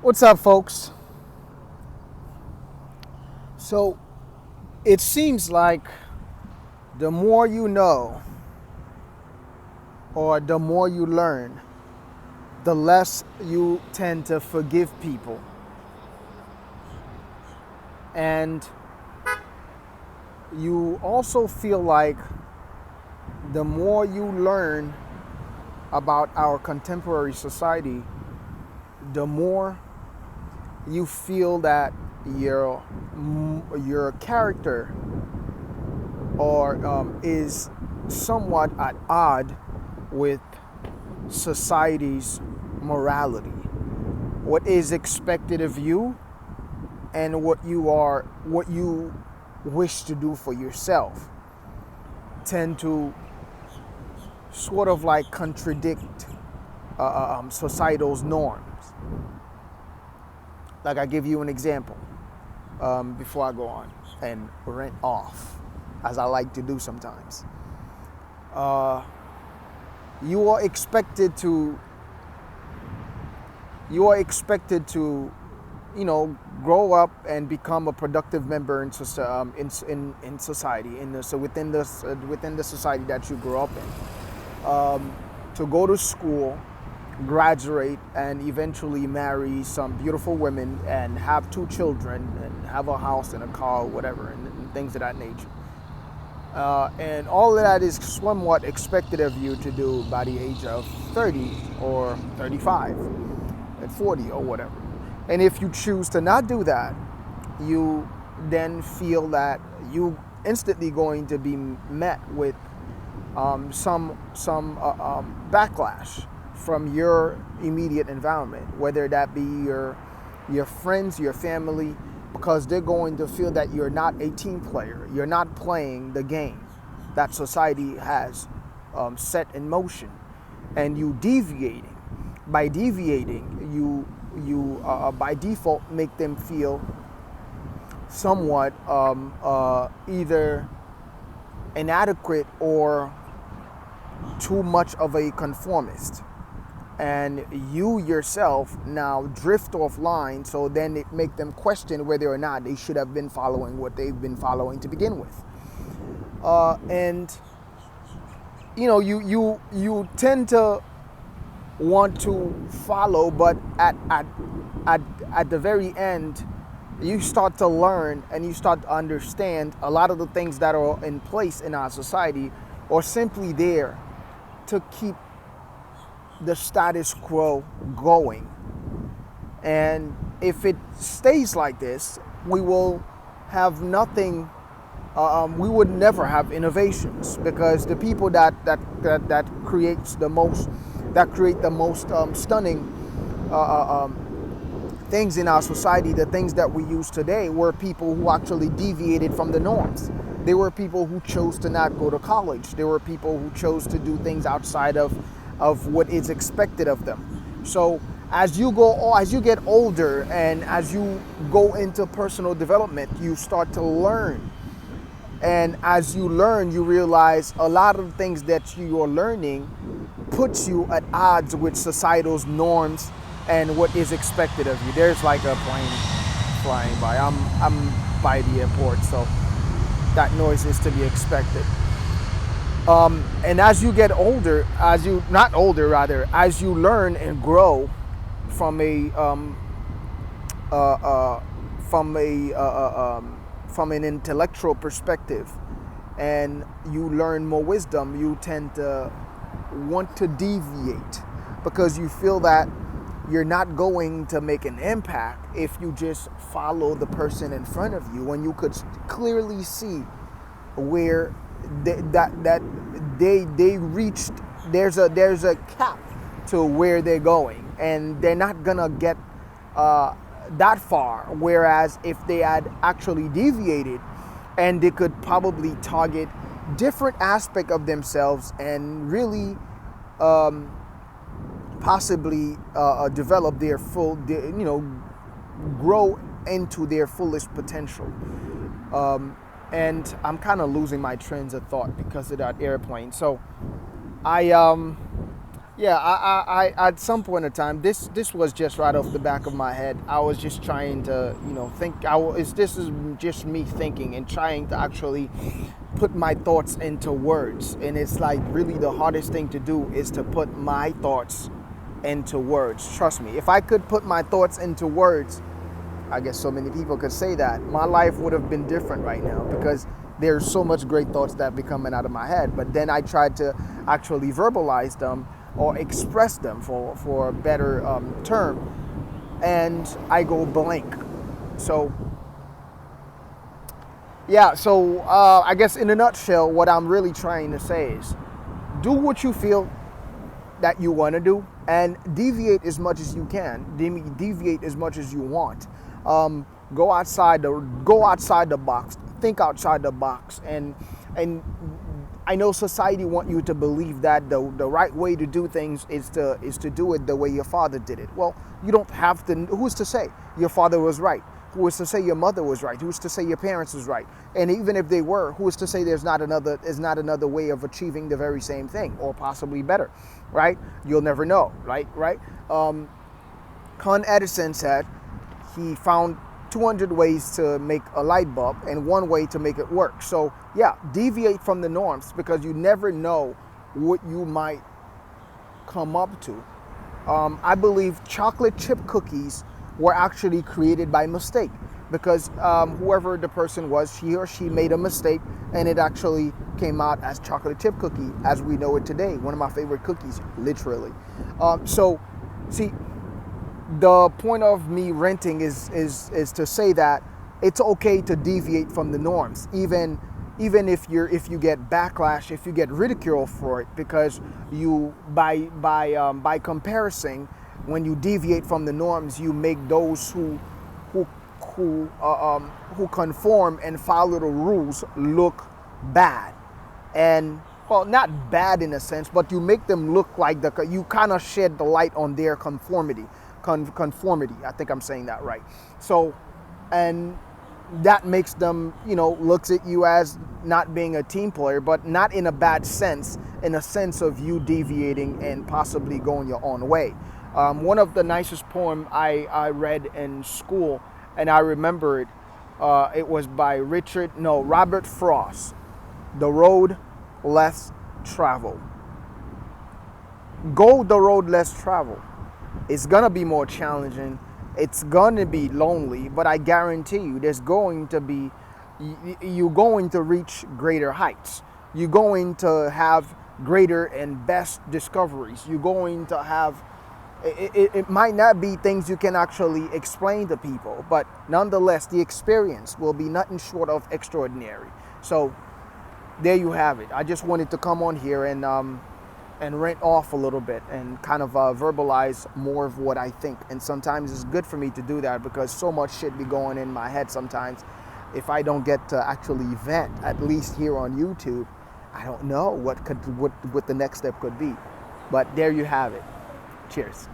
What's up, folks? So, it seems like the more you know or the more you learn, the less you tend to forgive people. And you also feel like the more you learn about our contemporary society, the more you feel that your character is somewhat at odd with society's morality, what is expected of you, and what you wish to do for yourself tend to sort of like contradict societal's norms. Like, I give you an example before I go on and rant off, as I like to do sometimes. Uh, you are expected to grow up and become a productive member in society, so within the society that you grew up in, to go to school, graduate, and eventually marry some beautiful women and have 2 children and have a house and a car, whatever, and things of that nature. And all of that is somewhat expected of you to do by the age of 30 or 35 and 40 or whatever. And if you choose to not do that, you then feel that you instantly going to be met with some backlash from your immediate environment, whether that be your friends, your family, because they're going to feel that you're not a team player. You're not playing the game that society has set in motion, and you deviating. By deviating, you by default make them feel somewhat either inadequate or too much of a conformist, and you yourself now drift offline. So then it make them question whether or not they should have been following what they've been following to begin with. And you tend to want to follow, but at the very end, you start to learn and you start to understand a lot of the things that are in place in our society are simply there to keep the status quo going. And if it stays like this, we will have nothing. We would never have innovations, because the people that create the most stunning things in our society, the things that we use today, were people who actually deviated from the norms. They were people who chose to not go to college. They were people who chose to do things outside of what is expected of them. So as you get older and as you go into personal development, you start to learn. And as you learn, you realize a lot of the things that you are learning puts you at odds with societal's norms and what is expected of you. There's like a plane flying by. I'm by the airport, so that noise is to be expected. And as you get older, as you learn and grow from an intellectual perspective, and you learn more wisdom, you tend to want to deviate, because you feel that you're not going to make an impact if you just follow the person in front of you, when you could clearly see where they reached. There's a cap to where they're going, and they're not gonna get that far. Whereas if they had actually deviated, and they could probably target different aspect of themselves and really possibly develop their full, grow into their fullest potential. And I'm kind of losing my trains of thought because of that airplane. So I Yeah, I at some point in time, this was just right off the back of my head. I was just trying to, think. This is just me thinking and trying to actually put my thoughts into words. And it's like really the hardest thing to do is to put my thoughts into words. Trust me, if I could put my thoughts into words, I guess so many people could say that my life would have been different right now, because there's so much great thoughts that be coming out of my head. But then I tried to actually verbalize them or express them for a better term, and I go blank. So yeah, so I guess in a nutshell, what I'm really trying to say is do what you feel that you want to do, and deviate as much as you can. Deviate as much as you want. Go outside the box. Think outside the box, and I know society want you to believe that the right way to do things is to do it the way your father did it. Well, you don't have to. Who's to say your father was right? Who is to say your mother was right? Who's to say your parents was right? And even if they were, who is to say there's not another way of achieving the very same thing, or possibly better, right? You'll never know, right? Con Edison said he found 200 ways to make a light bulb and one way to make it work. So yeah, deviate from the norms, because you never know what you might come up to. I believe chocolate chip cookies were actually created by mistake, because whoever the person was, he or she made a mistake, and it actually came out as chocolate chip cookie as we know it today. One of my favorite cookies, literally. So see, the point of me renting is to say that it's okay to deviate from the norms, even if you get backlash, if you get ridicule for it, because you by comparison, when you deviate from the norms, you make those who conform and follow the rules look bad. And well, not bad in a sense, but you make them look like you kind of shed the light on their conformity. I think I'm saying that right. So, and that makes them, looks at you as not being a team player, but not in a bad sense, in a sense of you deviating and possibly going your own way. One of the nicest poem I read in school, and I remember it, it was by Robert Frost, The Road Less Traveled. Go the road less traveled. It's going to be more challenging. It's going to be lonely, but I guarantee you you're going to reach greater heights. You're going to have greater and best discoveries. You're going to have, it might not be things you can actually explain to people, but nonetheless, the experience will be nothing short of extraordinary. So there you have it. I just wanted to come on here and rant off a little bit and kind of verbalize more of what I think. And sometimes it's good for me to do that, because so much shit be going in my head sometimes. If I don't get to actually vent, at least here on YouTube, I don't know what the next step could be. But there you have it. Cheers.